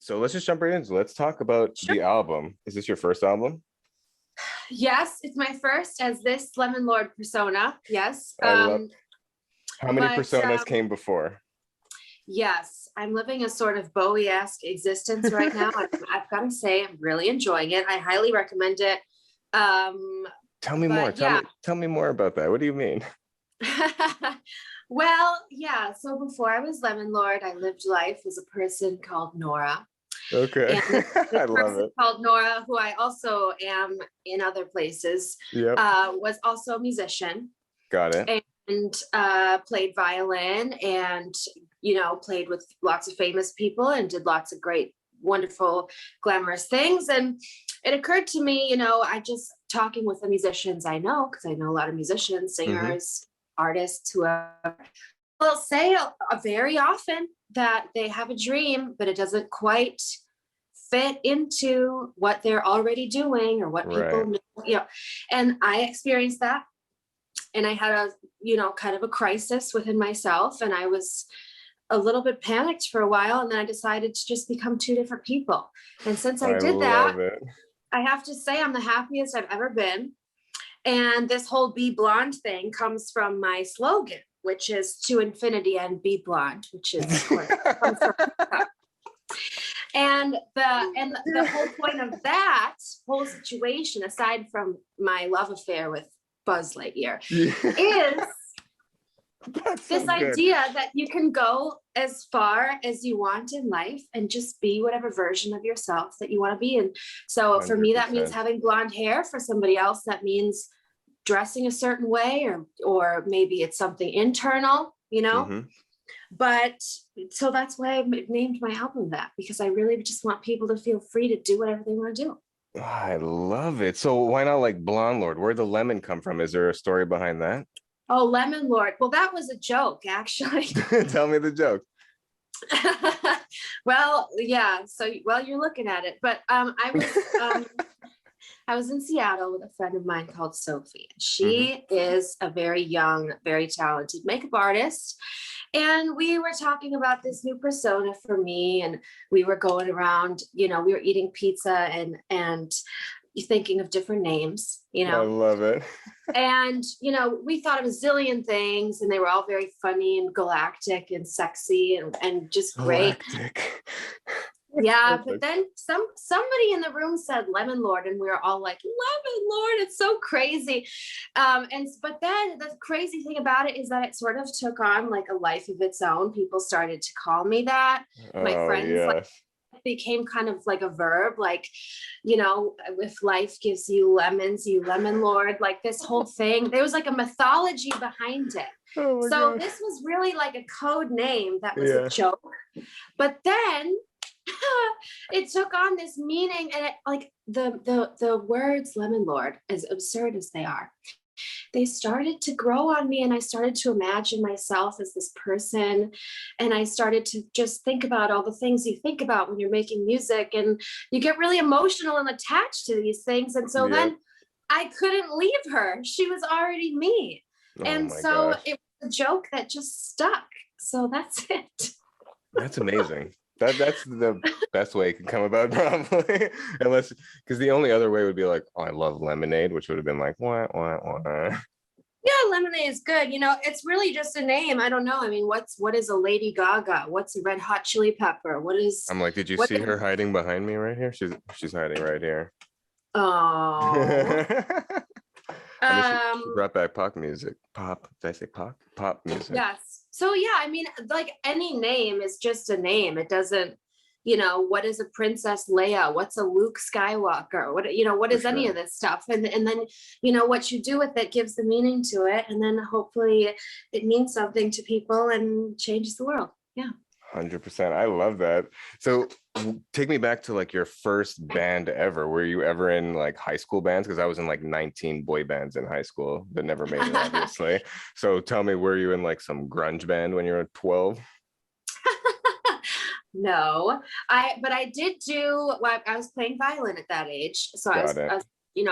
So let's just jump right into it. Let's talk about Sure. the album. Is this your first album? Yes, it's my first as this Lemon Lord persona. Yes. I love how many But personas came before? yes, I'm living a sort of Bowie-esque existence right now. I've got to say, I'm really enjoying it. I highly recommend it. Um, Tell me more. but yeah. Tell me more about that. What do you mean? Well, yeah. So before I was Lemon Lord, I lived life as a person called Nora. Okay. And this I love person it. called Nora, who I also am in other places, Yep. was also a musician Got it. and played violin and, played with lots of famous people and did lots of great, wonderful, glamorous things. And it occurred to me, I just talking with the musicians I know, because I know a lot of musicians, Hmm. singers, artists, whoever, will say very often that they have a dream, but it doesn't quite fit into what they're already doing or what people Right. know. And I experienced that. And I had a, kind of a crisis within myself. And I was a little bit panicked for a while. And then I decided to just become two different people. And since I I did that, love it. I have to say I'm the happiest I've ever been. And this whole Be Blonde thing comes from my slogan, which is to infinity and be blonde, which is of course comes from and the whole point of that whole situation, aside from my love affair with Buzz Lightyear, Yeah. is That's so this good. idea that you can go as far as you want in life and just be whatever version of yourself that you want to be. And so for me, that means 100%. having blonde hair. For somebody else, that means dressing a certain way, or maybe it's something internal, Hmm. But so that's why I named my album that, because I really just want people to feel free to do whatever they want to do. I love it. So why not like Blonde Lord? Where'd the lemon come from? Is there a story behind that? Oh, Lemon Lord. Well, that was a joke, actually. Tell me the joke. Well, yeah. So, well, you're looking at it, but I was in Seattle with a friend of mine called Sophie. Hmm. She is a very young, very talented makeup artist. And we were talking about this new persona for me. And we were going around, we were eating pizza and thinking of different names. I love it. And, we thought of a zillion things, and they were all very funny and galactic and sexy and just great. Galactic. Yeah, but Perfect. then somebody in the room said Lemon Lord, and we were all like, Lemon Lord, it's so crazy. But then the crazy thing about it is that it sort of took on like a life of its own. People started to call me that. My Oh friends like yes. became kind of like a verb, like, if life gives you lemons, you Lemon Lord, like this whole thing. There was like a mythology behind it. Oh my So God. this was really like a code name that was a Yeah. joke. But then it took on this meaning, and it, like the words Lemon Lord, as absurd as they are, they started to grow on me, and I started to imagine myself as this person, and I started to just think about all the things you think about when you're making music, and you get really emotional and attached to these things. And so Yep. then I couldn't leave her. She was already me. Oh And my so gosh. it was a joke that just stuck. So that's it. That's amazing. That's the best way it could come about, probably. Unless, because the only other way would be like, oh, I love lemonade, which would have been like, what? Yeah, lemonade is good. It's really just a name. I don't know. I mean, what is a Lady Gaga? What's a Red Hot Chili Pepper? I'm like, did you What see her hiding behind me right here? She's hiding right here. Oh. I mean, she Um, brought back pop music. Pop, did I say pop? Pop music. yes. So yeah, I mean, like any name is just a name. It doesn't, what is a Princess Leia? What's a Luke Skywalker? What For is any of sure. this stuff? And then, what you do with it gives the meaning to it. And then hopefully it means something to people and changes the world. Yeah. 100%. I love that. So take me back to like your first band ever. Were you ever in like high school bands? Because I was in like 19 boy bands in high school that never made it, obviously. So tell me, were you in like some grunge band when you were 12? No, but I did do, well, I was playing violin at that age. So Got it. I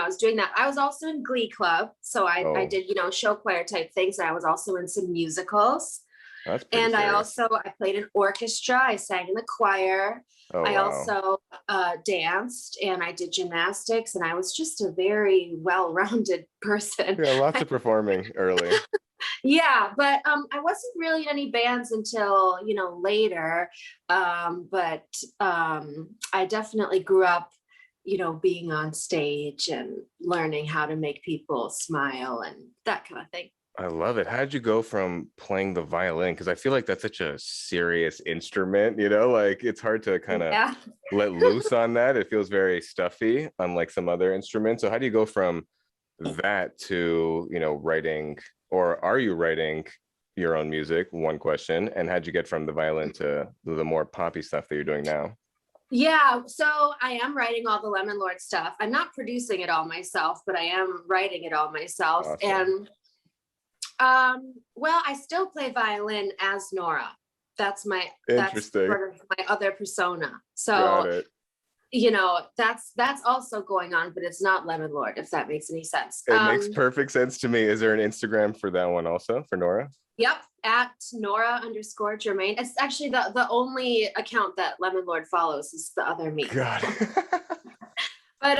was doing that. I was also in Glee Club. So I Oh, did, show choir type things. I was also in some musicals. That's pretty And serious. I played an orchestra. I sang in the choir. Oh, I wow. also danced and I did gymnastics, and I was just a very well-rounded person. Yeah, lots of performing early. Yeah, but I wasn't really in any bands until, later. But I definitely grew up, being on stage and learning how to make people smile and that kind of thing. I love it. How did you go from playing the violin? Because I feel like that's such a serious instrument, like it's hard to kind of Yeah. let loose on that. It feels very stuffy, unlike some other instruments. So how do you go from that to, writing, or are you writing your own music? One question. And how'd you get from the violin to the more poppy stuff that you're doing now? Yeah, so I am writing all the Lemon Lord stuff. I'm not producing it all myself, but I am writing it all myself. Awesome. And well, I still play violin as Nora. That's Interesting. sort of my other persona. Got So, it. that's also going on, but it's not Lemon Lord, if that makes any sense. It makes perfect sense to me. Is there an Instagram for that one also, for Nora? Yep, at Nora_Germain. It's actually the only account that Lemon Lord follows is the other me. Got it. But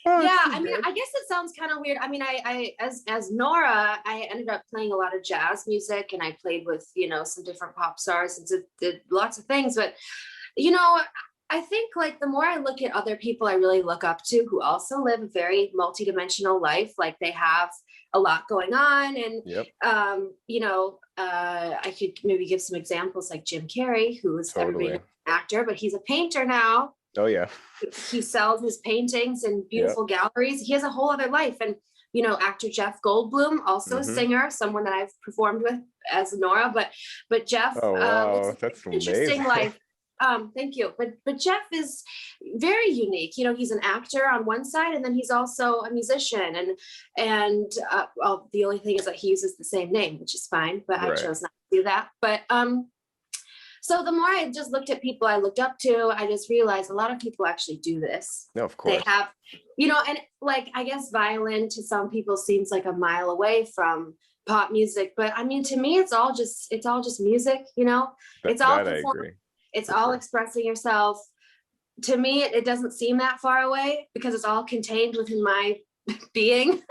Oh, yeah, it's so I mean, good. I guess it sounds kind of weird. I mean, I as Nora, I ended up playing a lot of jazz music, and I played with some different pop stars and did lots of things. But you know, I think like the more I look at other people I really look up to who also live a very multidimensional life, like they have a lot going on, and Yep, I could maybe give some examples like Jim Carrey, who is everybody knows totally. an actor, but he's a painter now. Oh yeah. He sells his paintings in Yep. beautiful galleries. He has a whole other life. And actor Jeff Goldblum, also a Hmm. singer, someone that I've performed with as Nora, but Jeff Oh looks wow, like that's an interesting amazing. life. Thank you. But Jeff is very unique. He's an actor on one side, and then he's also a musician. And well, the only thing is that he uses the same name, which is fine. But I Right. chose not to do that. But so the more I just looked at people I looked up to, I just realized a lot of people actually do this. No, of They course. have, and like I guess violin to some people seems like a mile away from pop music, but I mean to me it's all just music. It's all That I perform, agree, it's for all sure. expressing yourself. To me, it doesn't seem that far away because it's all contained within my being.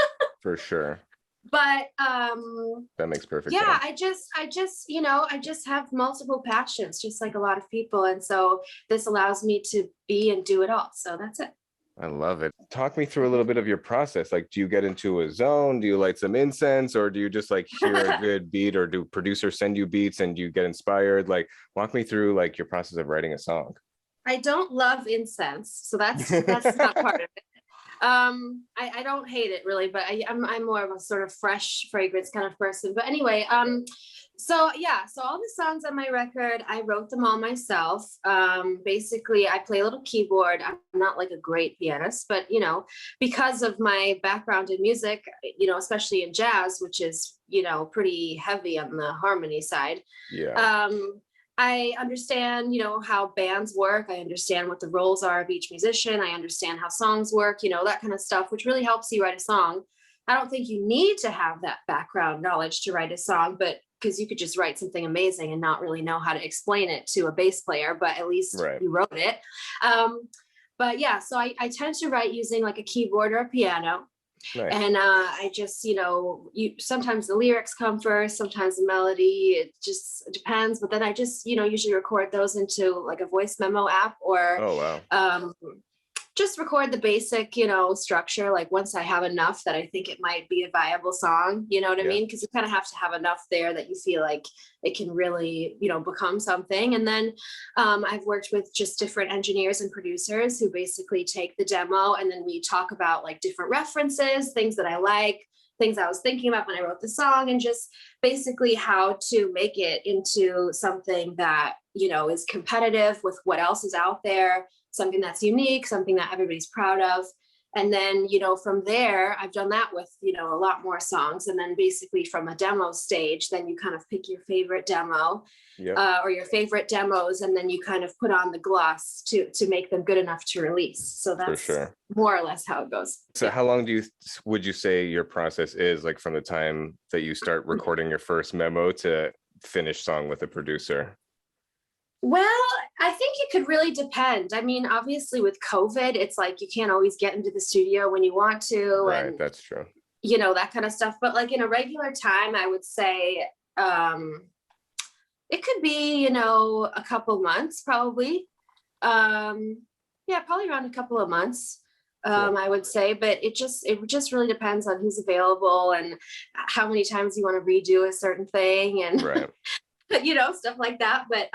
For sure. But That makes perfect yeah, sense. I just have multiple passions, just like a lot of people. And so this allows me to be and do it all. So that's it. I love it. Talk me through a little bit of your process. Like, do you get into a zone? Do you light some incense, or do you just like hear a good beat, or do producers send you beats and you get inspired? Like, walk me through like your process of writing a song. I don't love incense, so that's not part of it. I don't hate it really, but I'm more of a sort of fresh fragrance kind of person. But anyway, so yeah, so all the songs on my record, I wrote them all myself. Basically, I play a little keyboard. I'm not like a great pianist, but because of my background in music, especially in jazz, which is pretty heavy on the harmony side. Yeah, um, I understand, how bands work. I understand what the roles are of each musician. I understand how songs work, that kind of stuff, which really helps you write a song. I don't think you need to have that background knowledge to write a song, but because you could just write something amazing and not really know how to explain it to a bass player, but at least right. you wrote it. But yeah, so I tend to write using like a keyboard or a piano. Nice. And I just, you sometimes the lyrics come first, sometimes the melody, it just depends. But then I just, usually record those into like a voice memo app, or Oh wow. um, just record the basic, structure. Like once I have enough that I think it might be a viable song, you know what I Yeah. mean? Because you kind of have to have enough there that you feel like it can really, become something. And then I've worked with just different engineers and producers who basically take the demo, and then we talk about like different references, things that I like, things I was thinking about when I wrote the song, and just basically how to make it into something that, is competitive with what else is out there, something that's unique, something that everybody's proud of. And then, from there, I've done that with, a lot more songs. And then basically from a demo stage, then you kind of pick your favorite demo, Yep. or your favorite demos, and then you kind of put on the gloss to make them good enough to release. So For that's sure. more or less how it goes. So Yeah. how long would you say your process is, like from the time that you start recording your first memo to finished song with a producer? Well, I think it could really depend. I mean, obviously with COVID, it's like you can't always get into the studio when you want to, Right, and that's true. that kind of stuff. But like in a regular time, I would say it could be, a couple months probably. Yeah, probably around a couple of months. Cool. I would say, but it just really depends on who's available and how many times you want to redo a certain thing and Right. stuff like that. But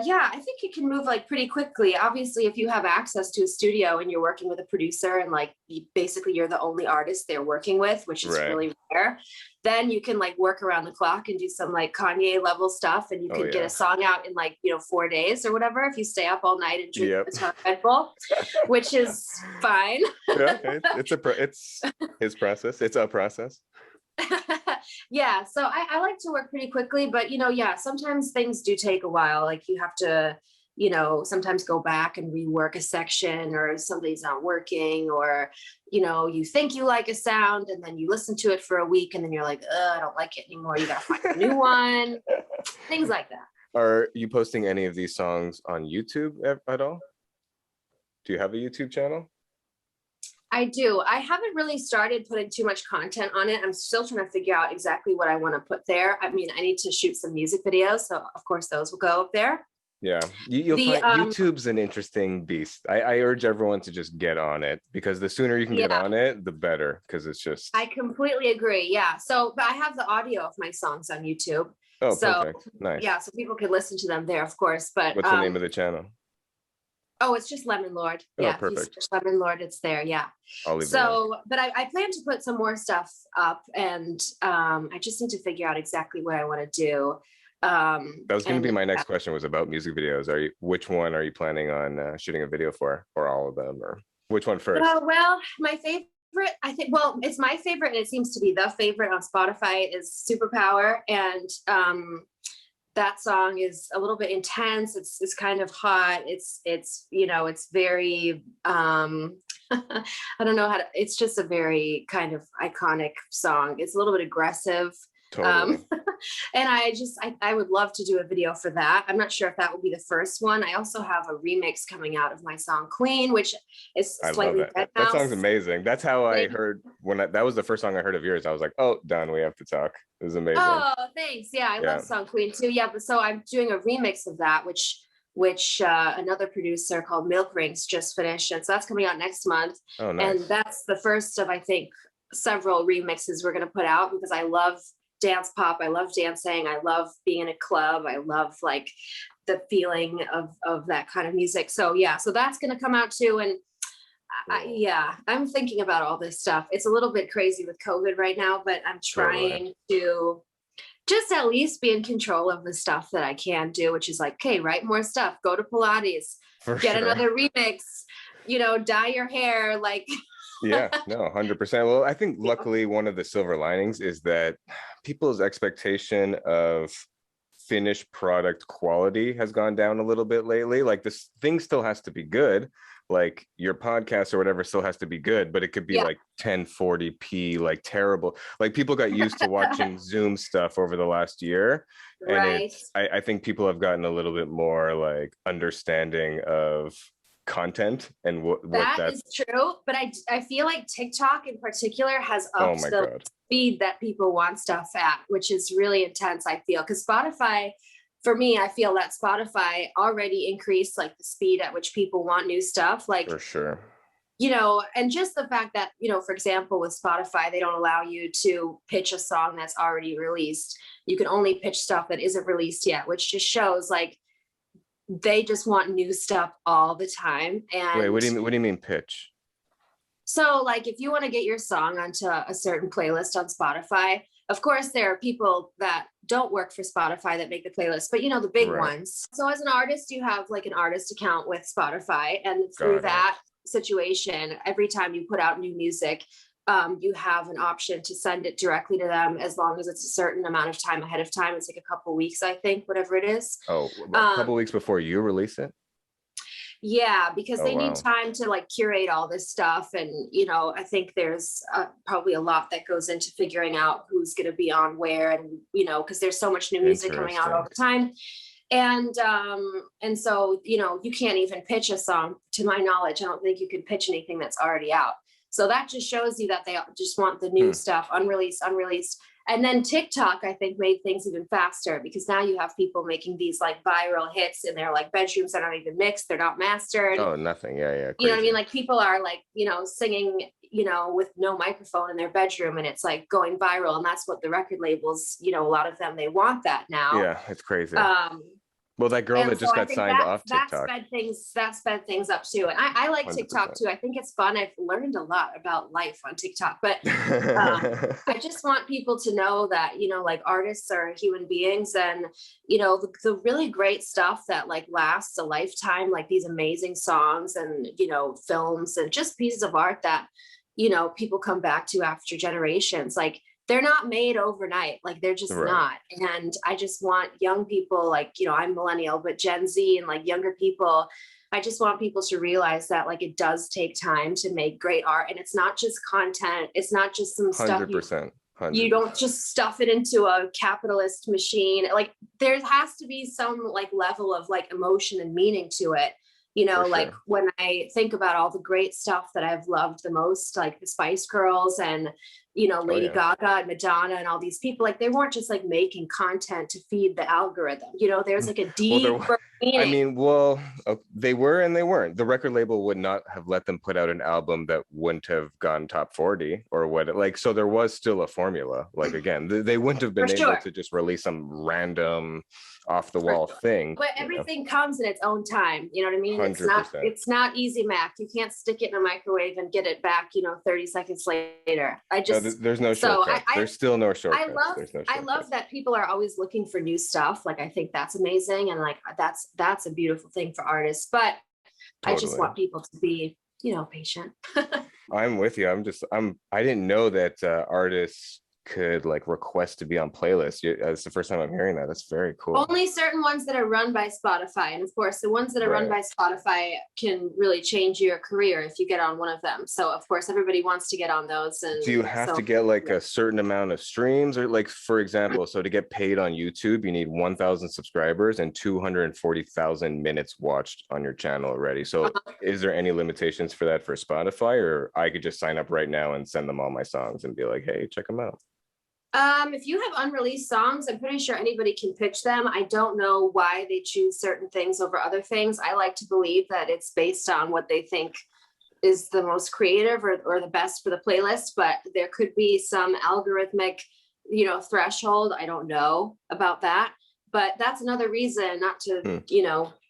yeah, I think it can move like pretty quickly. Obviously, if you have access to a studio and you're working with a producer and like basically you're the only artist they're working with, which is Right. really rare, then you can like work around the clock and do some like Kanye level stuff, and you Oh can get yeah. a song out in like 4 days or whatever if you stay up all night and drink Yep. a ton of Red Bull, which is fine. Yeah, it's his process. It's a process. Yeah, so I like to work pretty quickly, but yeah, sometimes things do take a while. Like you have to, sometimes go back and rework a section, or somebody's not working, or you think you like a sound and then you listen to it for a week and then you're like, I don't like it anymore. You gotta find a new one. Things like that. Are you posting any of these songs on YouTube at all? Do you have a YouTube channel? I do. I haven't really started putting too much content on it. I'm still trying to figure out exactly what I want to put there. I mean, I need to shoot some music videos, so of course those will go up there. Yeah, you'll find YouTube's an interesting beast. I urge everyone to just get on it, because the sooner you can get on it, the better, because it's just... I completely agree. Yeah. So, but I have the audio of my songs on YouTube. Oh, so, perfect. Nice. Yeah, so people can listen to them there, of course. But what's the name of the channel? Oh, it's just Lemon Lord. Oh, yeah, perfect. If you search Lemon Lord, it's there. Yeah. But I plan to put some more stuff up, and I just need to figure out exactly what I want to do. That was going to be my next question, was about music videos. Which one are you planning on shooting a video for, or all of them, or which one first? Well, my favorite, I think, well, it's my favorite, and it seems to be the favorite on Spotify, is Superpower. And that song is a little bit intense. It's kind of hot. It's very I don't know how to, it's just a very kind of iconic song. It's a little bit aggressive. Totally. And I would love to do a video for that. I'm not sure if that will be the first one. I also have a remix coming out of my song Queen, which is slightly that song's amazing. That's how I heard that was the first song I heard of yours. I was like, oh, done, we have to talk. It was amazing. Oh, thanks. Yeah, I love song Queen too. Yeah, but so I'm doing a remix of that, which another producer called Milk Rings just finished, and so that's coming out next month. Oh, nice. And that's the first of, I think, several remixes we're going to put out, because I love dance pop. I love dancing. I love being in a club. I love like the feeling of that kind of music. So yeah, so that's going to come out too. And I'm thinking about all this stuff. It's a little bit crazy with COVID right now, but I'm trying to just at least be in control of the stuff that I can do, which is like, okay, write more stuff, go to Pilates, get another remix, dye your hair, like. Yeah, no, 100%. Well, I think luckily one of the silver linings is that people's expectation of finished product quality has gone down a little bit lately. Like, this thing still has to be good. Like, your podcast or whatever still has to be good, but it could be like 1040p, like terrible. Like, people got used to watching Zoom stuff over the last year. And I think people have gotten a little bit more like understanding of content and what that is true. But I feel like TikTok in particular has upped the speed that people want stuff at, which is really intense, I feel, because Spotify, for me, I feel that Spotify already increased like the speed at which people want new stuff, like, for sure, and just the fact that, for example, with Spotify, they don't allow you to pitch a song that's already released. You can only pitch stuff that isn't released yet, which just shows like they just want new stuff all the time. And wait, what do you mean pitch? So like, if you want to get your song onto a certain playlist on Spotify, of course, there are people that don't work for Spotify that make the playlist, but the big ones. So as an artist, you have like an artist account with Spotify, and through that situation, every time you put out new music, you have an option to send it directly to them, as long as it's a certain amount of time ahead of time. It's like a couple weeks, I think, whatever it is. Oh, a couple weeks before you release it? Yeah, because Oh they need wow. time to like curate all this stuff. And, I think there's probably a lot that goes into figuring out who's going to be on where, and, because there's so much new music coming out all Interesting. the time. And so, you can't even pitch a song, to my knowledge. I don't think you can pitch anything that's already out. So that just shows you that they just want the new stuff unreleased. And then TikTok, I think, made things even faster, because now you have people making these like viral hits in their like bedrooms that aren't even mixed, they're not mastered. Oh, nothing. Yeah, yeah. You know what I Crazy. mean? Like people are like, singing, with no microphone in their bedroom, and it's like going viral. And that's what the record labels, a lot of them, they want that now. Yeah, it's crazy. Um, Well, that girl and that so just I got think signed off that TikTok. sped things up too. And I like TikTok 100%. too. I think it's fun. I've learned a lot about life on TikTok, but I just want people to know that, like artists are human beings, and, the really great stuff that like lasts a lifetime, like these amazing songs and, films and just pieces of art that, people come back to after generations. Like they're not made overnight. Like they're just Right. not. And I just want young people, like, I'm millennial, but Gen Z and like younger people, I just want people to realize that like it does take time to make great art. And it's not just content. It's not just some stuff 100%. you don't just stuff it into a capitalist machine. Like there has to be some like level of like emotion and meaning to it. Like Sure. when I think about all the great stuff that I've loved the most, like the Spice Girls and, Oh Lady yeah. Gaga and Madonna and all these people, like they weren't just like making content to feed the algorithm. There's like a Well, deeper I meaning. mean, well, they were and they weren't. The record label would not have let them put out an album that wouldn't have gone top 40 or what. Like, so there was still a formula. Like, again, they wouldn't have For been able sure. to just release some random off the For wall sure. thing. But everything comes in its own time. You know what I mean? 100%. It's not easy math. You can't stick it in a microwave and get it back, 30 seconds later. No, there's no shortcuts. There's still no shortcuts. There's no I shortcuts. love that people are always looking for new stuff. Like I think that's amazing. And like that's a beautiful thing for artists. But I just Totally. want people to be, patient. I'm with you. I didn't know that artists could like request to be on playlists. It's the first time I'm hearing that. That's very cool. Only certain ones that are run by Spotify. And of course, the ones that are run Right. by Spotify can really change your career if you get on one of them. So of course, everybody wants to get on those. And Do you have so, to get like a certain amount of streams, or like, for example, so to get paid on YouTube, you need 1,000 subscribers and 240,000 minutes watched on your channel already. So is there any limitations for that for Spotify, or I could just sign up right now and send them all my songs and be like, hey, check them out? if you have unreleased songs, I'm pretty sure anybody can pitch them. I don't know why they choose certain things over other things. I like to believe that it's based on what they think is the most creative or the best for the playlist, but there could be some algorithmic, threshold. I don't know about that, but that's another reason not to,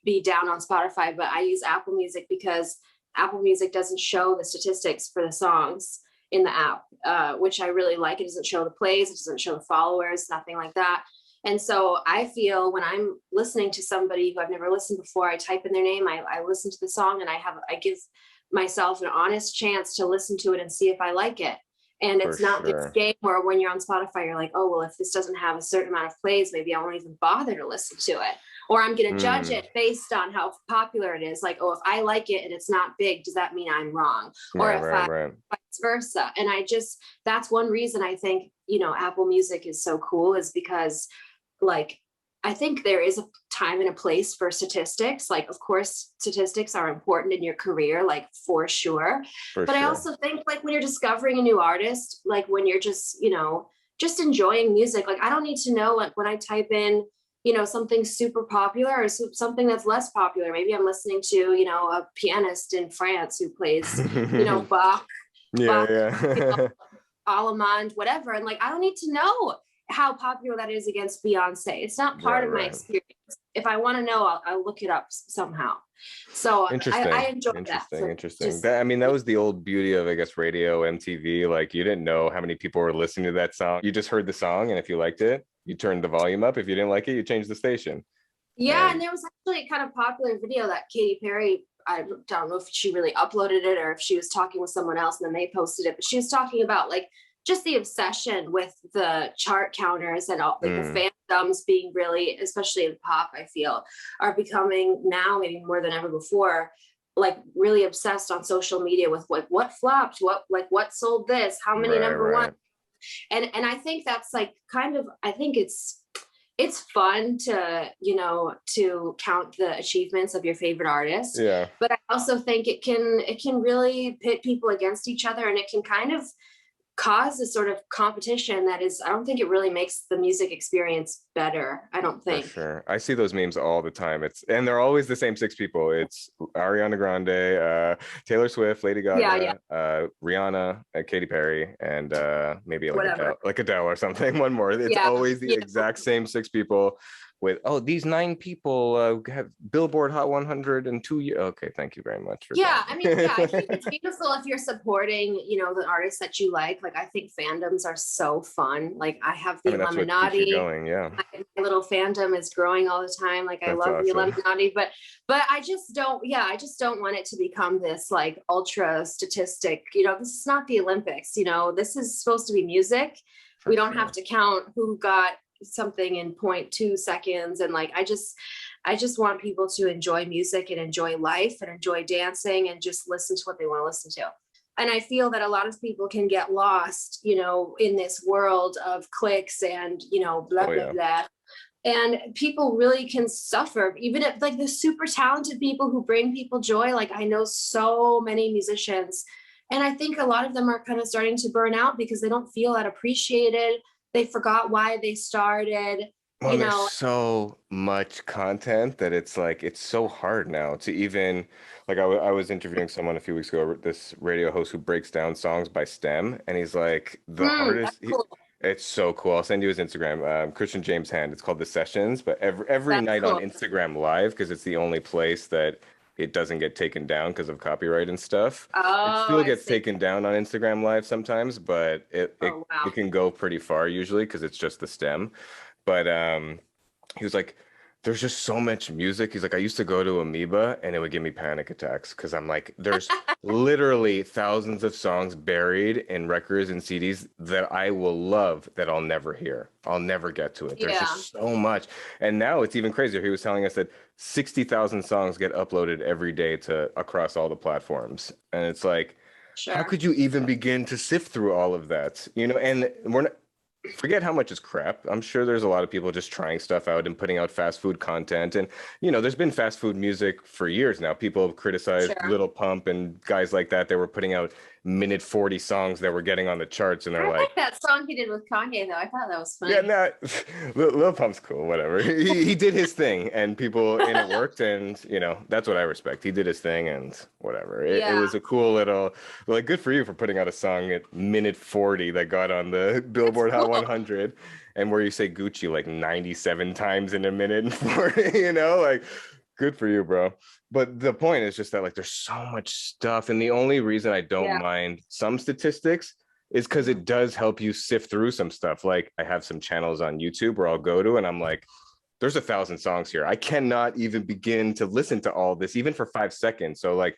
be down on Spotify, but I use Apple Music because Apple Music doesn't show the statistics for the songs in the app, which I really like. It doesn't show the plays, it doesn't show the followers, nothing like that. And so I feel when I'm listening to somebody who I've never listened before, I type in their name, I listen to the song, and I give myself an honest chance to listen to it and see if I like it. And For it's not this sure. game where when you're on Spotify, you're like, oh, well, if this doesn't have a certain amount of plays, maybe I won't even bother to listen to it. Or I'm going to judge it based on how popular it is. Like, oh, if I like it and it's not big, does that mean I'm wrong? Or Right. vice versa. And that's one reason I think, Apple Music is so cool, is because like, I think there is a time and a place for statistics. Like, of course, statistics are important in your career, like for sure. For But I sure. also think like when you're discovering a new artist, like when you're just, just enjoying music, like I don't need to know, like when I type in, something super popular or something that's less popular. Maybe I'm listening to, a pianist in France who plays, Bach, Yeah. Allemande, whatever. And like, I don't need to know how popular that is against Beyonce. It's not part of my experience. If I want to know, I'll look it up somehow. So Interesting. I enjoy that. Interesting. That was the old beauty of, I guess, radio, MTV. Like you didn't know how many people were listening to that song. You just heard the song, and if you liked it, you turned the volume up. If you didn't like it, you changed the station. Yeah, and there was actually a kind of popular video that Katy Perry, I don't know if she really uploaded it or if she was talking with someone else and then they posted it, but she was talking about like just the obsession with the chart counters and all like the fandoms being really, especially in pop, I feel, are becoming now maybe more than ever before, like really obsessed on social media with like what flopped, what sold this, how many number one. And I think that's like kind of, I think it's fun to, you know, to count the achievements of your favorite artist. Yeah. But I also think it can really pit people against each other, and it can kind of cause a sort of competition that is, I don't think it really makes the music experience better. I don't think. For sure. I see those memes all the time. And they're always the same 6 people. It's Ariana Grande, Taylor Swift, Lady Gaga, Rihanna, Katy Perry, and maybe like Adele or something. One more. It's always the exact same 6 people with, oh, these 9 people have Billboard Hot 100 in 2 years. Okay, thank you very much. I mean, I think it's beautiful if you're supporting, you know, the artists that you like. Like, I think fandoms are so fun. Like, I have the Illuminati. My little fandom is growing all the time. Like, I love the Illuminati, but I just don't want it to become this like ultra statistic. You know, this is not the Olympics. You know, this is supposed to be music. We don't have to count who got something in 0.2 seconds. And like, I just want people to enjoy music and enjoy life and enjoy dancing and just listen to what they want to listen to. And I feel that a lot of people can get lost, you know, in this world of clicks and, you know, blah, blah, blah. And people really can suffer, even if like the super talented people who bring people joy. Like, I know so many musicians, and I think a lot of them are kind of starting to burn out because they don't feel that appreciated. They forgot why they started. Well, there's so much content that it's like, it's so hard now to even, like, I was interviewing someone a few weeks ago, this radio host who breaks down songs by stem. And he's like, the hardest, it's so cool. I'll send you his Instagram, Christian James Hand. It's called The Sessions, but every night on Instagram Live, because it's the only place that it doesn't get taken down because of copyright and stuff. It still gets taken down on Instagram Live sometimes, but it can go pretty far usually because it's just the stem. But he was like, there's just so much music. He's like, I used to go to Amoeba and it would give me panic attacks because I'm like, there's literally thousands of songs buried in records and CDs that I will love that I'll never hear. I'll never get to it. There's just so much. And now it's even crazier. He was telling us that 60,000 songs get uploaded every day to across all the platforms. And it's like, how could you even begin to sift through all of that? You know, and we're not, forget how much is crap. I'm sure there's a lot of people just trying stuff out and putting out fast food content. And, you know, there's been fast food music for years now. People have criticized Lil Pump and guys like that. They were putting out minute 40 songs that were getting on the charts. And they're like that song he did with Kanye, though. I thought that was funny. Yeah, Lil Pump's cool, whatever. He did his thing and people, and it worked. And, you know, that's what I respect. He did his thing and whatever. It was a cool little, like, good for you for putting out a song at minute 40 that got on the Billboard Hot 100, and where you say Gucci like 97 times in a minute and 40, you know, like, good for you, bro. But the point is just that, like, there's so much stuff. And the only reason I don't mind some statistics is because it does help you sift through some stuff. Like, I have some channels on YouTube where I'll go to and I'm like, there's 1,000 songs here. I cannot even begin to listen to all this, even for 5 seconds. So like,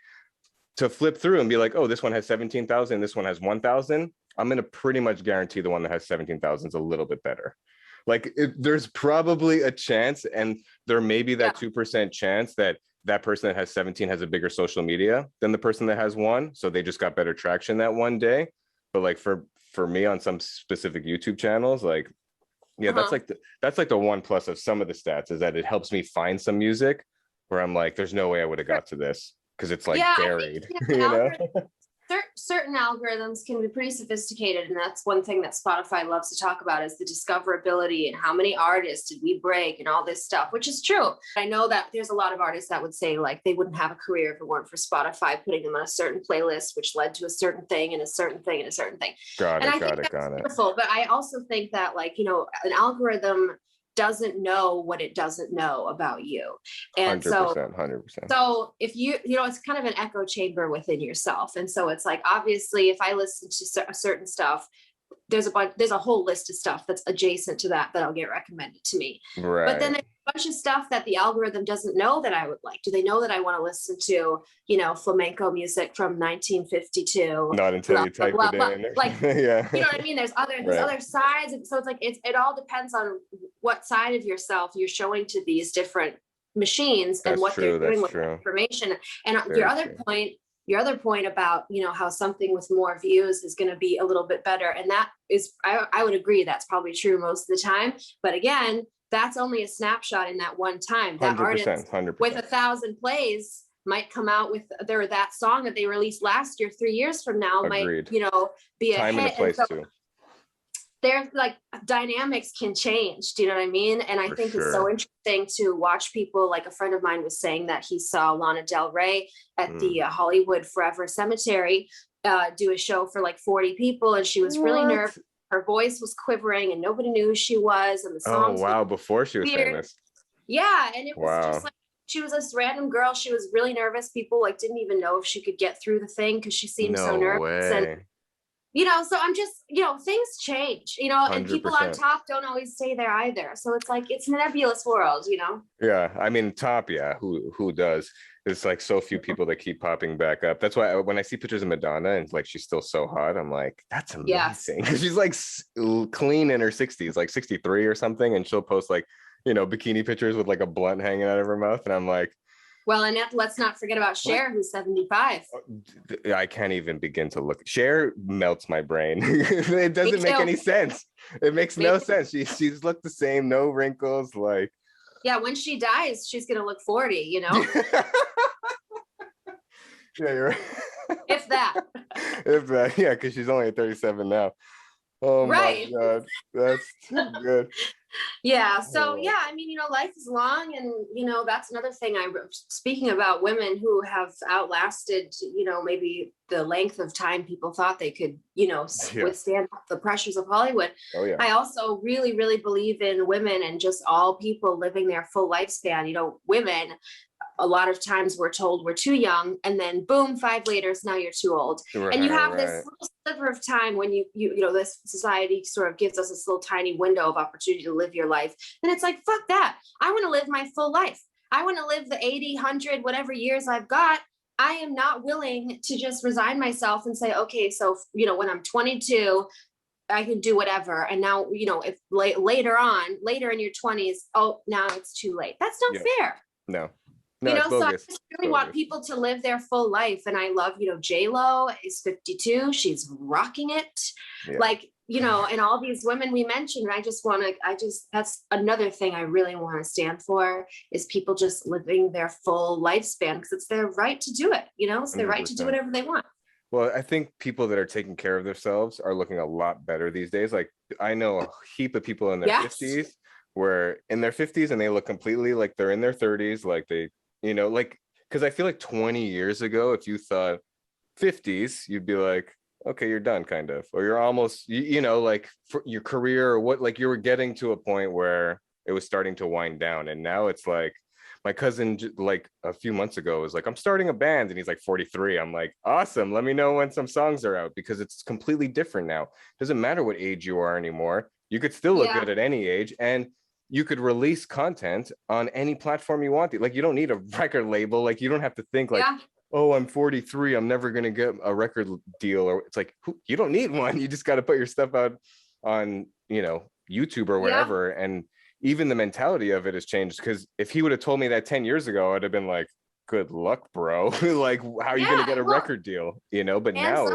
to flip through and be like, oh, this one has 17,000, this one has 1,000. I'm going to pretty much guarantee the one that has 17,000 is a little bit better. Like, there's probably a chance, and there may be that 2% chance that that person that has 17 has a bigger social media than the person that has 1. So they just got better traction that one day. But like for me on some specific YouTube channels, like, that's like the one plus of some of the stats is that it helps me find some music where I'm like, there's no way I would have got to this because it's like buried, you know? Certain algorithms can be pretty sophisticated, and that's one thing that Spotify loves to talk about is the discoverability and how many artists did we break and all this stuff, which is true. I know that there's a lot of artists that would say like they wouldn't have a career if it weren't for Spotify putting them on a certain playlist, which led to a certain thing and a certain thing and a certain thing. Got it. Beautiful, but I also think that, like, you know, an algorithm doesn't know what it doesn't know about you. And 100%. So if you know, it's kind of an echo chamber within yourself. And so it's like, obviously, if I listen to certain stuff, there's a whole list of stuff that's adjacent to that that'll get recommended to me. Right. But then there's a bunch of stuff that the algorithm doesn't know that I would like. Do they know that I want to listen to, you know, flamenco music from 1952? Not until you type it in. Like, yeah. you know what I mean? There's other sides. And so it's like, it all depends on what side of yourself you're showing to these different machines and what they're doing with information. And your other point about, you know, how something with more views is going to be a little bit better. And that is, I would agree, that's probably true most of the time. But again, that's only a snapshot in that one time. That 100%, artist 100%. with 1,000 plays might come out with that song that they released last year, 3 years from now, Agreed. might, you know, be a time hit. and a place too. There's like dynamics can change. Do you know what I mean? And I think it's so interesting to watch people. Like a friend of mine was saying that he saw Lana Del Rey at the Hollywood Forever Cemetery do a show for like 40 people. And she was really nervous. Her voice was quivering and nobody knew who she was. And the songs before she was famous. Yeah. And it was just like, she was this random girl. She was really nervous. People like didn't even know if she could get through the thing because she seemed so nervous. And you know, so I'm just, you know, things change, you know, 100%. And people on top don't always stay there either. So it's like, it's a nebulous world, you know? Yeah. I mean, top. Yeah. Who does? There's like so few people that keep popping back up. That's why when I see pictures of Madonna and like, she's still so hot, I'm like, that's amazing. Yes. She's like clean in her 60s, like 63 or something. And she'll post like, you know, bikini pictures with like a blunt hanging out of her mouth. And I'm like, well, and let's not forget about Cher, who's 75. I can't even begin to look. Cher melts my brain. It doesn't make any sense. It makes no sense. She's looked the same, no wrinkles. Like, yeah, when she dies, she's gonna look 40. You know. Yeah, you're right. If that. Yeah, because she's only at 37 now. Oh my God, that's too good. Yeah. So yeah, I mean, you know, life is long, and you know, that's another thing. Speaking about women who have outlasted, you know, maybe the length of time people thought they could, you know, withstand the pressures of Hollywood. Oh yeah. I also really, really believe in women and just all people living their full lifespan. You know, women, a lot of times we're told we're too young, and then boom, 5 later, now you're too old. And you have this little sliver of time when you know, this society sort of gives us this little tiny window of opportunity to live your life. And it's like, fuck that. I want to live my full life. I want to live the 80, 100, whatever years I've got. I am not willing to just resign myself and say, okay, so, you know, when I'm 22, I can do whatever. And now, you know, if later in your 20s, oh, now it's too late. That's not fair. No, you know, so I just really want people to live their full life. And I love, you know, J-Lo is 52. She's rocking it. Yeah. Like, you know, and all these women we mentioned, that's another thing I really want to stand for, is people just living their full lifespan, because it's their right to do it. You know, it's their 100%. Right to do whatever they want. Well, I think people that are taking care of themselves are looking a lot better these days. Like, I know a heap of people in their 50s were in their 50s and they look completely like they're in their 30s. Like they, you know, like, because I feel like 20 years ago, if you thought 50s, you'd be like, okay, you're done, kind of, or you're almost, you know, like for your career or what, like you were getting to a point where it was starting to wind down. And now it's like, my cousin, like a few months ago, was like, I'm starting a band, and he's like 43. I'm like, awesome. Let me know when some songs are out, because it's completely different now. Doesn't matter what age you are anymore. You could still look good at any age, and you could release content on any platform you want. Like, you don't need a record label. Like, you don't have to think like, oh, I'm 43, I'm never going to get a record deal. Or it's like, you don't need one. You just got to put your stuff out on, you know, YouTube or wherever. And even the mentality of it has changed, because if he would have told me that 10 years ago, I'd have been like, good luck, bro. Like, how are you going to get a record deal? You know, but now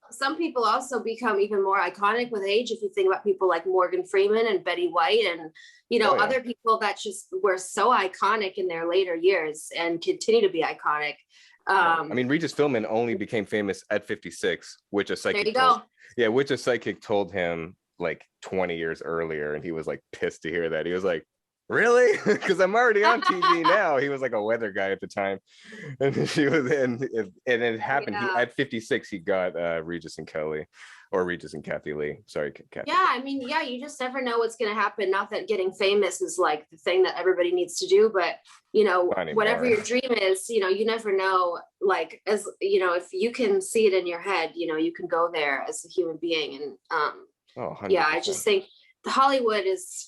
some people also become even more iconic with age. If you think about people like Morgan Freeman and Betty White, and, you know, other people that just were so iconic in their later years and continue to be iconic. I mean, Regis Philbin only became famous at 56, which a psychic told him like 20 years earlier, and he was like pissed to hear that. He was like, really? Because I'm already on TV now. He was like a weather guy at the time, and she was in, and it happened. At 56, he got Regis and Kelly, or Regis and Kathy Lee. Sorry, Kathy. Yeah, I mean, you just never know what's going to happen. Not that getting famous is like the thing that everybody needs to do, but you know, whatever your dream is, you know, you never know. Like, as you know, if you can see it in your head, you know, you can go there as a human being. And Oh, Yeah, I 100%. just think Hollywood is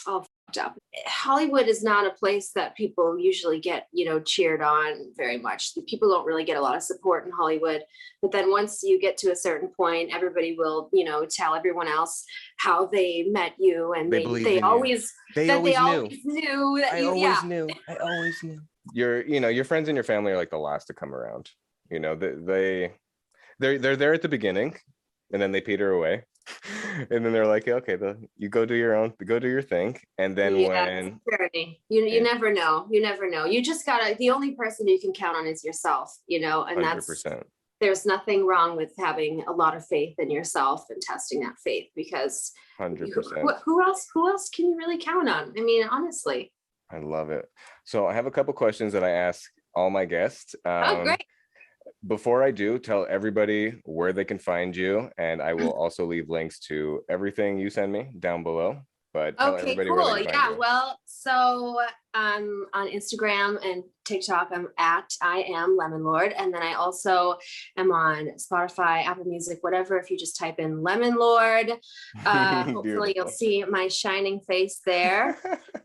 all fucked up. Hollywood is not a place that people usually get, cheered on very much. People don't really get a lot of support in Hollywood. But then once you get to a certain point, everybody will, tell everyone else how they met you, and They believed in you. They they always knew. always knew that I always knew. I always knew. Your friends and your family are like the last to come around. They're there at the beginning, and then they peter away. And then they're like, okay, you go do your thing. And then Yeah, it's when a journey. You never know. You never know. You just gotta, the only person you can count on is yourself, and 100%. there's nothing wrong with having a lot of faith in yourself and testing that faith, because 100%. who else can you really count on? I mean, honestly. I love it. So I have a couple questions that I ask all my guests. Oh, great. Before I do, tell everybody where they can find you, and I will also leave links to everything you send me down below. But tell Okay, everybody where cool. they can find you. Well, so on Instagram and TikTok, I am Lemon Lord. And then I also am on Spotify, Apple Music, whatever. If you just type in Lemon Lord, hopefully you'll see my shining face there.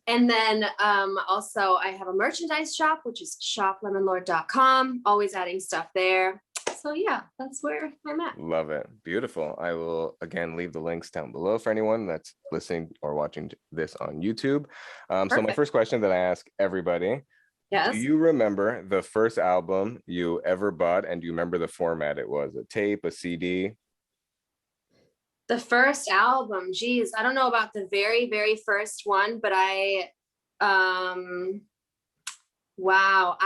And then also I have a merchandise shop, which is shoplemonlord.com, always adding stuff there. So yeah, that's where I'm at. Love it. Beautiful. I will again leave the links down below for anyone that's listening or watching this on YouTube. So my first question that I ask everybody, yes. Do you remember the first album you ever bought, and do you remember the format it was? A tape, a CD? The first album, geez, I don't know about the very, very first one, but wow,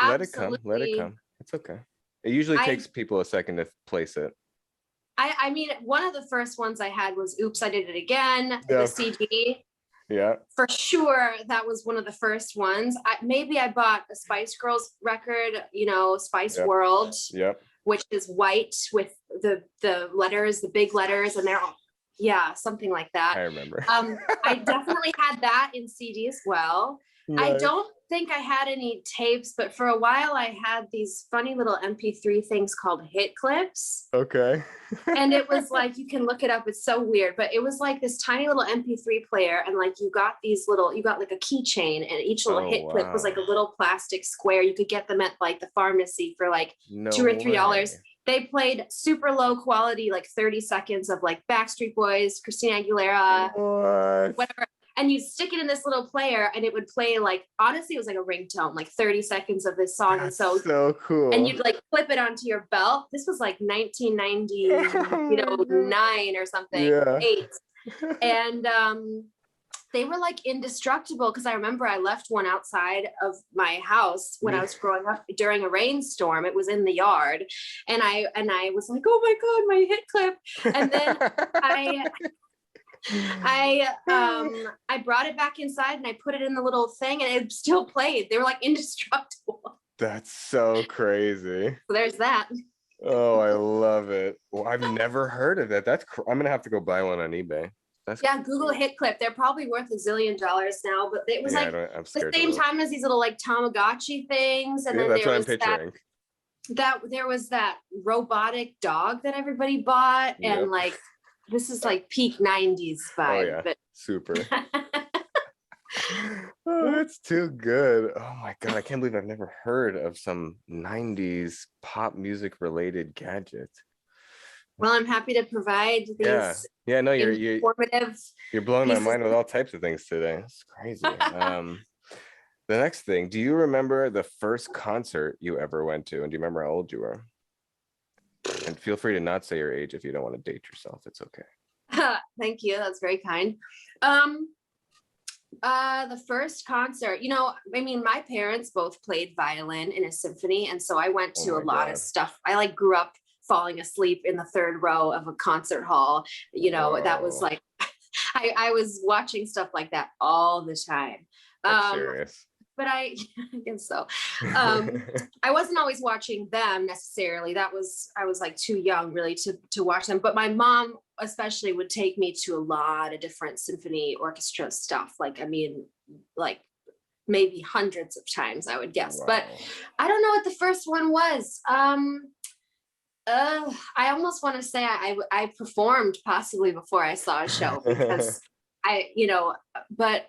Let it come. Let it come. It's okay. It usually takes people a second to place it. I mean, one of the first ones I had was Oops, I Did It Again, the CD. Yeah. For sure, that was one of the first ones. Maybe I bought a Spice Girls record, Spice World, which is white with the letters, the big letters, and they're all, something like that. I remember. I definitely had that in CD as well. Nice. I don't think I had any tapes, but for a while I had these funny little MP3 things called hit clips. Okay. And it was like, you can look it up. It's so weird, but it was like this tiny little MP3 player. And like, you got like a keychain, and each little hit clip was like a little plastic square. You could get them at like the pharmacy for like $2 or $3. They played super low quality, like 30 seconds of like Backstreet Boys, Christina Aguilera, whatever. And you stick it in this little player, and it would play like, honestly, it was like a ringtone, like 30 seconds of this song. That's and so cool. And you'd like clip it onto your belt. This was like 1990, 9 or something, 8. And they were like indestructible, because I remember I left one outside of my house when I was growing up during a rainstorm. It was in the yard, and I was like, oh my God, my hit clip. And then I brought it back inside, and I put it in the little thing, and it still played. They were like indestructible. That's so crazy. So there's that. Oh, I love it. Well, I've never heard of that. I'm gonna have to go buy one on eBay. Google hit clip. They're probably worth $1 zillion now, but it was like the same time as these little like Tamagotchi things. And then that's what I'm picturing. There was that robotic dog that everybody bought, and like, this is like peak 90s vibe. Oh yeah, but super. Oh, that's too good. Oh my God, I can't believe I've never heard of some 90s pop music related gadget. Well, I'm happy to provide these. No, informative. You're blowing my mind with all types of things today. It's crazy. The next thing, do you remember the first concert you ever went to, and do you remember how old you were? And feel free to not say your age if you don't want to date yourself. It's okay. Thank you. That's very kind. The first concert, I mean, my parents both played violin in a symphony, and so I went to a lot of stuff. I like grew up falling asleep in the third row of a concert hall. That was like, I was watching stuff like that all the time. Serious. But I guess so. I wasn't always watching them necessarily. I was like too young really to watch them. But my mom especially would take me to a lot of different symphony orchestra stuff. Like, I mean, like maybe hundreds of times, I would guess. Wow. But I don't know what the first one was. I almost want to say I performed possibly before I saw a show because but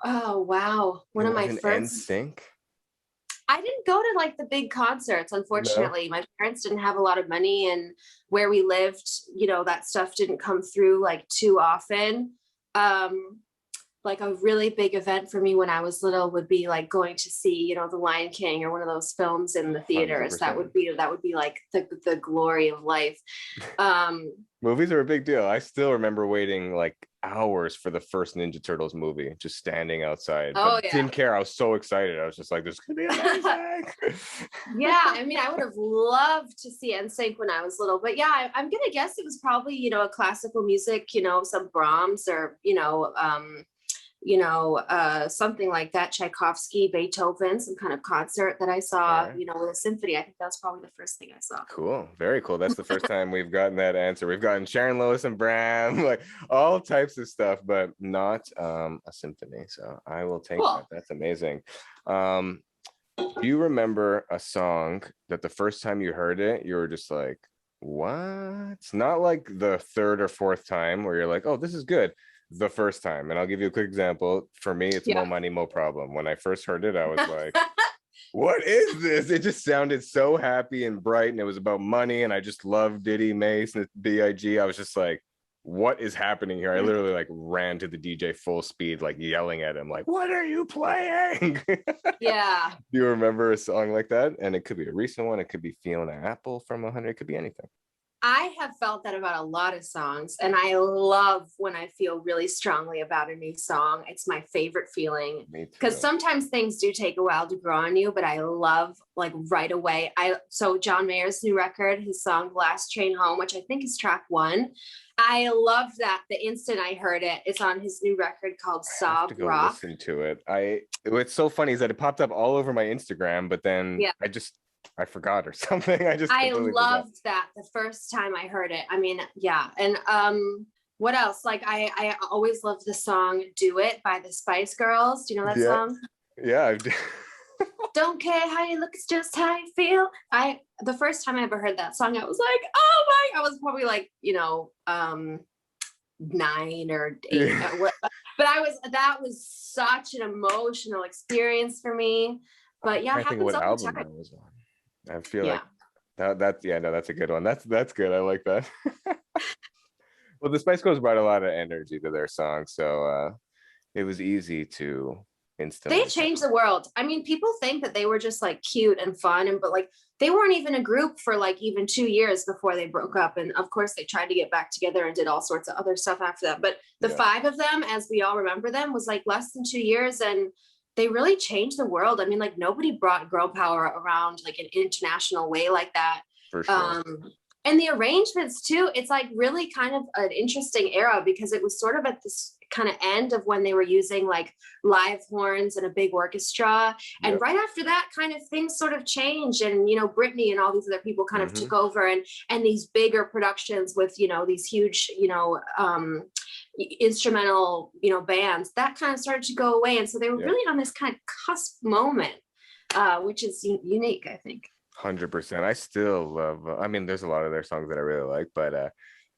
oh wow, It one of my wasn't first. NSYNC? I didn't go to like the big concerts, No. unfortunately. My parents didn't have a lot of money, and where we lived, that stuff didn't come through like too often. Um, like a really big event for me when I was little would be like going to see, The Lion King or one of those films in the theaters. That 100%. would be like the glory of life. Um, Movies are a big deal. I still remember waiting like hours for the first Ninja Turtles movie, just standing outside, but oh yeah. didn't care. I was so excited. I was just like, this could be amazing. Yeah, I mean, I would have loved to see Nsync when I was little, but yeah, I'm gonna guess it was probably a classical music, some Brahms or something like that, Tchaikovsky, Beethoven, some kind of concert that I All saw, right. with a symphony. I think that was probably the first thing I saw. Cool. Very cool. That's the first time we've gotten that answer. We've gotten Sharon Lois and Bram, like all types of stuff, but not a symphony. So I will take that. Cool. That's amazing. Um, do you remember a song that the first time you heard it, you were just like, what? It's not like the third or fourth time where you're like, oh, this is good. The first time. And I'll give you a quick example. For me, it's Mo Yeah. Money, Mo Problem. When I first heard it, I was like, what is this? It just sounded so happy and bright, and it was about money. And I just love Diddy, Mace, and Big. I was just like, what is happening here? I literally like ran to the DJ full speed, like yelling at him, like, what are you playing? Yeah. Do you remember a song like that? And it could be a recent one. It could be Fiona Apple from 100. It could be anything. I have felt that about a lot of songs, and I love when I feel really strongly about a new song. It's my favorite feeling Me because too. sometimes things do take a while to grow on you, but I love like right away. So John Mayer's new record, his song "Last Train Home," which I think is track one. I loved that the instant I heard it. It's on his new record called I have to Sob go Rock. listen to it. What's so funny is that it popped up all over my Instagram, but then Yeah. I forgot or something. I just I completely forgot. loved that the first time I heard it. I mean, yeah. And what else? Like I always loved the song Do It by the Spice Girls. Do you know that Yeah. song? Yeah. Don't care how you look, it's just how you feel. The first time I ever heard that song, I was like, oh my, I was probably like, 9 or 8. Yeah. But that was such an emotional experience for me. But yeah, I it think happens what all the album time. that was on. I feel Yeah. like that's yeah, no, that's a good one. That's good. I like that. Well, the Spice Girls brought a lot of energy to their song, so it was easy to They instantly changed the world. I mean, people think that they were just like cute and fun, but like they weren't even a group for like even 2 years before they broke up. And of course, they tried to get back together and did all sorts of other stuff after that. But the yeah, 5 of them, as we all remember them, was like less than 2 years, and they really changed the world. I mean, like nobody brought girl power around like an international way like that. for sure. Um, and the arrangements too, it's like really kind of an interesting era because it was sort of at this kind of end of when they were using like live horns and a big orchestra. And Yep. right after that, kind of things sort of changed. And, Britney and all these other people kind of took over, and these bigger productions with, these huge, instrumental, bands that kind of started to go away. And so they were Yeah. really on this kind of cusp moment, which is unique, I think. 100%. I still love. I mean, there's a lot of their songs that I really like, but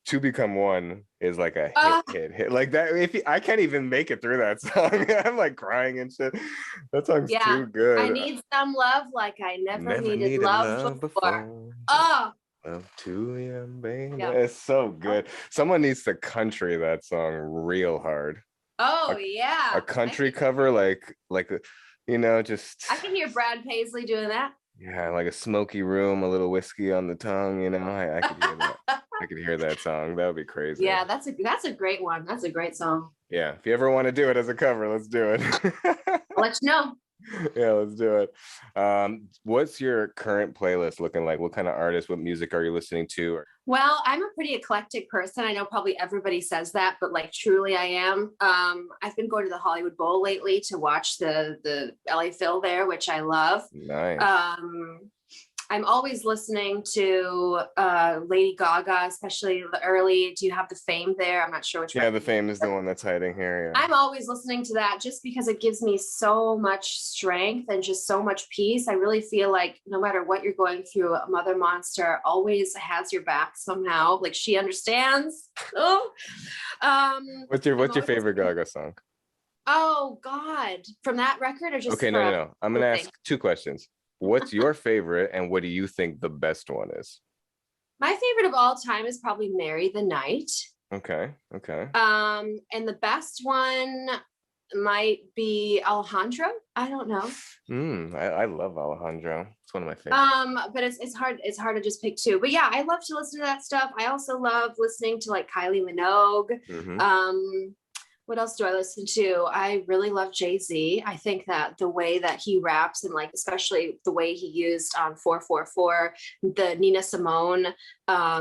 "To Become One" is like a hit like that. I can't even make it through that song, I'm like crying and shit. That song's too good. I need some love like I never needed love before. Oh, Love too young, baby. yeah. It's so good. Someone needs to country that song real hard. Oh, yeah. A country cover, just I can hear Brad Paisley doing that. yeah, like a smoky room, a little whiskey on the tongue. I could hear that. I could hear that song. That would be crazy. Yeah, that's a great one. That's a great song. Yeah, if you ever want to do it as a cover, let's do it. I'll let you know. Yeah, let's do it. What's your current playlist looking like? What kind of artists, what music are you listening to? Well, I'm a pretty eclectic person. I know probably everybody says that, but like truly I am. I've been going to the Hollywood Bowl lately to watch the LA Phil there, which I love. Nice. I I'm always listening to Lady Gaga, especially the early. Do you have the Fame there? I'm not sure which. Yeah, the Fame is the one that's hiding here. Yeah. I'm always listening to that just because it gives me so much strength and just so much peace. I really feel like no matter what you're going through, a Mother Monster always has your back somehow. Like she understands. Oh, What's your favorite Gaga song? oh God, from that record or just Okay, no, from? no. I'm gonna ask two questions. What's your favorite, and what do you think the best one is? My favorite of all time is probably Marry the Night. Okay, okay. And the best one might be Alejandro. I don't know. I love Alejandro. It's one of my favorites. But it's hard to just pick two. But yeah, I love to listen to that stuff. I also love listening to like Kylie Minogue. What else do I listen to? I really love Jay-Z. I think that the way that he raps and like especially the way he used on 444, the Nina Simone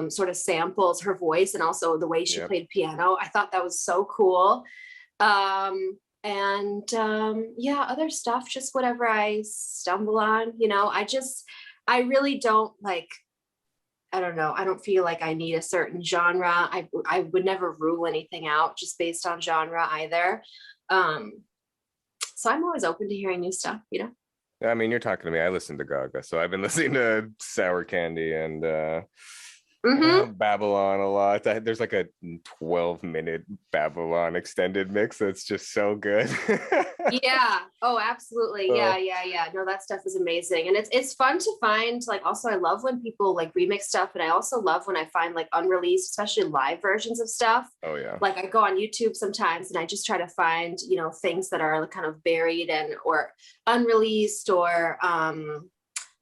sort of samples her voice and also the way she played piano. I thought that was so cool. Yeah, other stuff, just whatever I stumble on, you know. I really don't like, I don't know. I don't feel like I need a certain genre. I would never rule anything out just based on genre either. So I'm always open to hearing new stuff, you know. I mean, you're talking to me. I listen to Gaga, so I've been listening to Sour Candy and Babylon a lot. There's like a 12-minute Babylon extended mix that's just so good. Yeah. Oh, absolutely. Yeah. No, that stuff is amazing. And it's fun to find, like, also I love when people like remix stuff. And I also love when I find like unreleased, especially live versions of stuff. Oh yeah. Like I go on YouTube sometimes and I just try to find, you know, things that are kind of buried and or unreleased or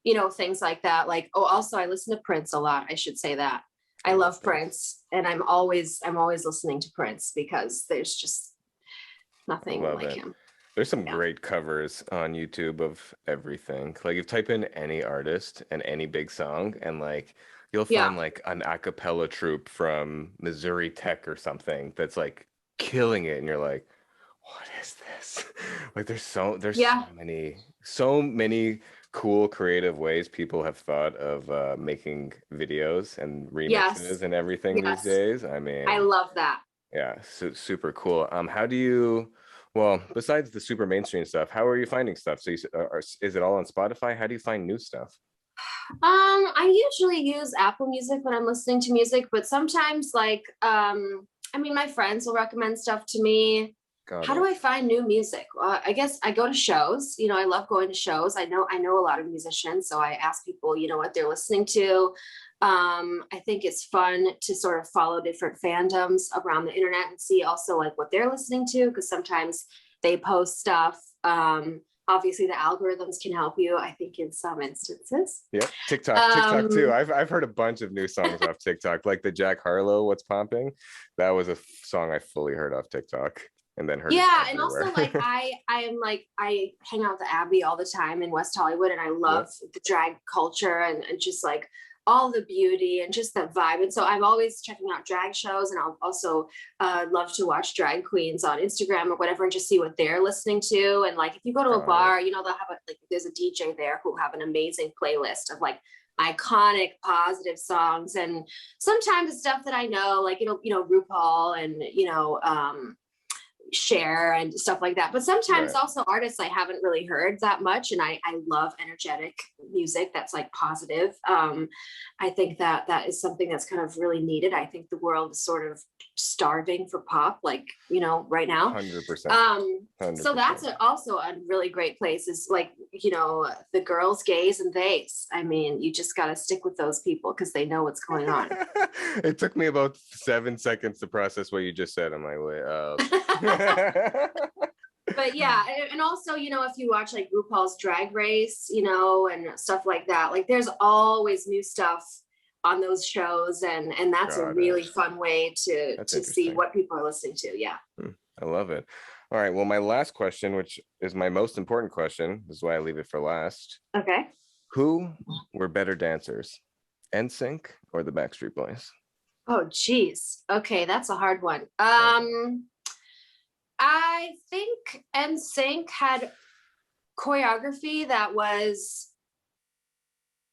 you know, things like that. Like, oh, also I listen to Prince a lot. I should say that. I love Prince. And I'm always listening to Prince because there's just nothing like him. There's some great covers on YouTube of everything. Like you type in any artist and any big song and like you'll find like an a cappella troupe from Missouri Tech or something that's like killing it and you're like, what is this? Like there's so many cool creative ways people have thought of making videos and remixes and everything these days. I mean, I love that. Yeah, super cool. How do you, well, besides the super mainstream stuff, how are you finding stuff? So is it all on Spotify? How do you find new stuff? I usually use Apple Music when I'm listening to music, but sometimes like, I mean, my friends will recommend stuff to me. How do I find new music? I guess I go to shows. You know, I love going to shows. I know a lot of musicians, so I ask people, you know, what they're listening to. I think it's fun to sort of follow different fandoms around the internet and see also like what they're listening to, because sometimes they post stuff. Obviously the algorithms can help you, I think, in some instances. Yeah, TikTok too. I've heard a bunch of new songs off TikTok, like the Jack Harlow "What's Pumping." That was a song I fully heard off TikTok. And then heard and also like I hang out with Abby all the time in West Hollywood, and I love the drag culture and just like all the beauty and just the vibe. And so I'm always checking out drag shows, and I'll also love to watch drag queens on Instagram or whatever and just see what they're listening to. And like if you go to a bar, you know, they'll have like there's a DJ there who have an amazing playlist of like iconic positive songs, and sometimes it's stuff that I know, like you know RuPaul and you know Cher and stuff like that, but sometimes also artists I haven't really heard that much, and I love energetic music that's like positive. I think that is something that's kind of really needed. I think the world is sort of starving for pop, like, you know, right now. 100%. So that's also a really great place, is like, you know, the girls, gays, and theys. I mean, you just got to stick with those people because they know what's going on. It took me about 7 seconds to process what you just said. I'm like, wait, But yeah, and also, you know, if you watch like RuPaul's Drag Race, you know, and stuff like that, like there's always new stuff on those shows, and that's a really fun way to see what people are listening to. Yeah. I love it. All right, well, my last question, which is my most important question, this is why I leave it for last. Okay. Who were better dancers, Nsync or the Backstreet Boys? Oh geez, okay, that's a hard one. I think Nsync had choreography that was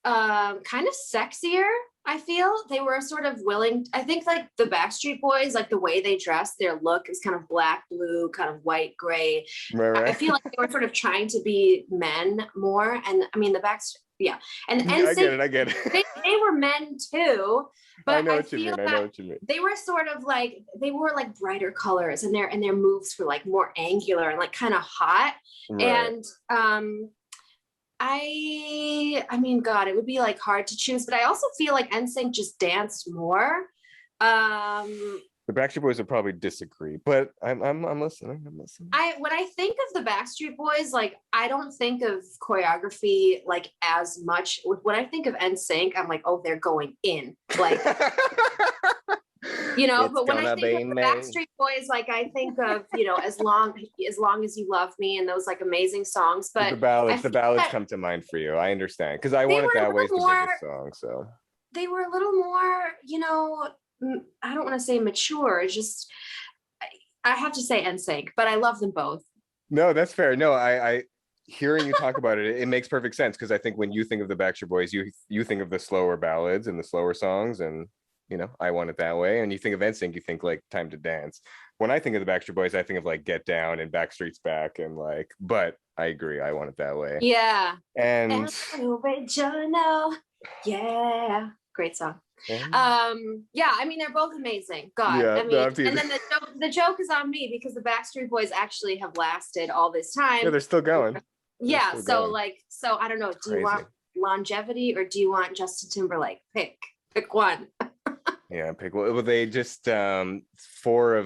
kind of sexier. I feel they were sort of willing. I think like the Backstreet Boys, like the way they dress, their look is kind of black, blue, kind of white, gray. Right, I right. feel like they were sort of trying to be men more. And I mean, the Backstreet, yeah. And I get NSYNC, it. I get it. they were men too, I but know I what you feel mean. I know that what you mean. they were sort of like, they wore like brighter colors, and their moves were like more angular and like kind of hot. Right. And I mean, God, it would be like hard to choose, but I also feel like NSYNC just danced more. Um, The Backstreet Boys would probably disagree, but I'm listening. I'm listening. when I think of the Backstreet Boys, like I don't think of choreography like as much. When I think of NSYNC, I'm like, oh, they're going in, like It's But when I gonna think of be the me. Backstreet Boys, like I think of as long as you love me, and those like amazing songs. But I The feel ballads that come to mind for you. I understand because I they Want It were a That Way is little the more biggest song. So they were a little more, I don't want to say mature. It's just, I have to say NSYNC, but I love them both. no, that's fair. No, I hearing you talk about it, it makes perfect sense because I think when you think of the Backstreet Boys, you think of the slower ballads and the slower songs, and I Want It That Way. And you think of NSYNC, you think like Time to Dance. When I think of the Backstreet Boys, I think of like Get Down and Backstreet's Back and like. But I agree, I Want It That Way. Yeah. And Yeah. Great song. and Yeah, I mean they're both amazing. God. yeah, I no, mean, I'm and teasing. then the joke is on me because the Backstreet Boys actually have lasted all this Yeah, time. they're still going. They're Yeah, still so going. like, I don't know, do you Crazy. want longevity or do you want Justin Timberlake? Pick one. Yeah, pick. Well, they just four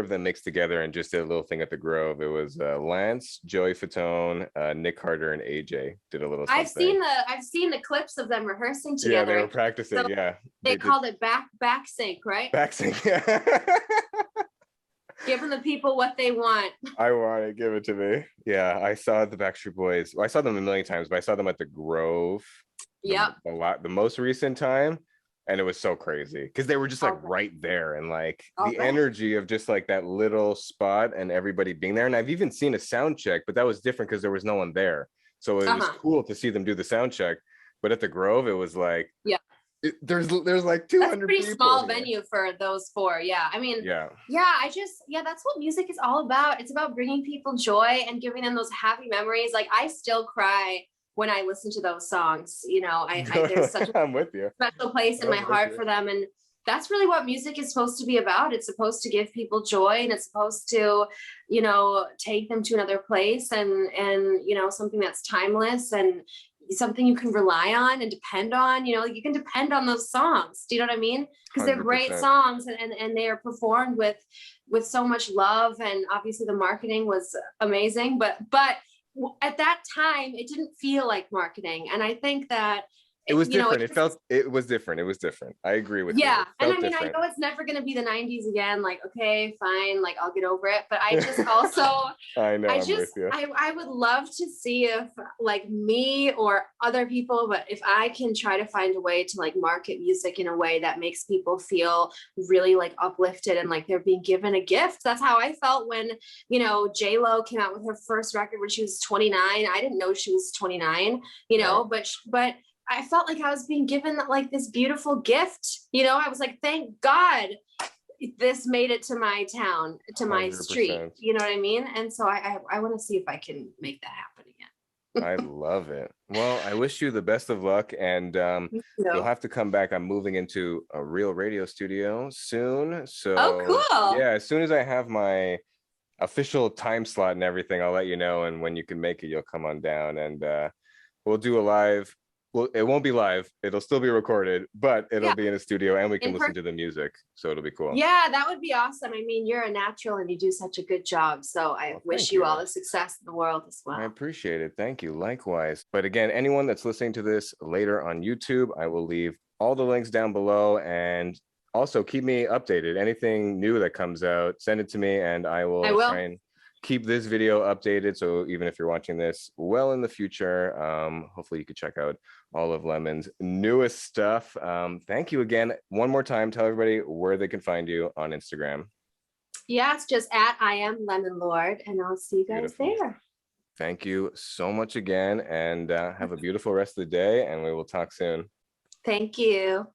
of them mixed together and just did a little thing at the Grove. It was Lance, Joey Fatone, Nick Carter, and AJ did a little I've something. seen the clips of them rehearsing Yeah, they were together. practicing. So Yeah, they they did called it back sync, right? back sync. Yeah. Giving the people what they want. I want it. Give it to me. Yeah, I saw the Backstreet Boys. Well, I saw them a million times, but I saw them at the Grove Yep. the most recent time, and it was so crazy because they were just like All right. right there, and like All the right. energy of just like that little spot and everybody being there. And I've even seen a sound check, but that was different because there was no one there, so it was Uh-huh. cool to see them do the sound check. But at the Grove, it was like Yeah. there's like That's a 200 pretty people small here. venue for those four. Yeah. I mean, Yeah, yeah, that's what music is all about. It's about bringing people joy and giving them those happy memories. Like I still cry when I listen to those songs. There's such a I'm with you. special place in my I'm with heart you. for them. And that's really what music is supposed to be about. It's supposed to give people joy, and it's supposed to, take them to another place, and something that's timeless and something you can rely on and depend on. Like you can depend on those songs. Do you know what I mean? Because they're great 100%. songs, and they are performed with so much love, and obviously the marketing was amazing, but at that time it didn't feel like marketing. And I think that It was different. it It was different. It was different. I agree with you. yeah. It And I felt mean, I different. know it's never going to be the 90s again. Like, okay, fine. Like, I'll get over it. But I just also, I know, I'm with you. I would love to see if like me or other people, but if I can try to find a way to like market music in a way that makes people feel really like uplifted and like they're being given a gift. That's how I felt when, J-Lo came out with her first record when she was 29. I didn't know she was 29, Right. but I felt like I was being given like this beautiful gift. I was like, thank God this made it to my town, to my street. 100%. You know what I mean? And so I want to see if I can make that happen I again. love it. Well, I wish you the best of luck, and you'll So, have to come back. I'm moving into a real radio studio soon. oh, So, cool. yeah, as soon as I have my official time slot and everything, I'll let you know. And when you can make it, you'll come on down, and we'll do a live. Well, it won't be live. It'll still be recorded, but it'll Yeah. be in a studio and we can In listen person. to the music. So it'll be cool. Yeah, that would be awesome. I mean, you're a natural and you do such a good job. So I Well, wish thank you you. all the success in the world as I well. appreciate it. Thank you. Likewise. But again, anyone that's listening to this later on YouTube, I will leave all the links down below, and also keep me updated. Anything new that comes out, send it to me and I I will will. try and keep this video updated. So even if you're watching this well in the future, hopefully you could check out all of Lemon's newest stuff. Thank you again. One more time, tell everybody where they can find you on Instagram. Yeah, it's just at I am Lemon Lord, and I'll see you guys Beautiful. there. Thank you so much again, and have a beautiful rest of the day, and we will talk soon. Thank you.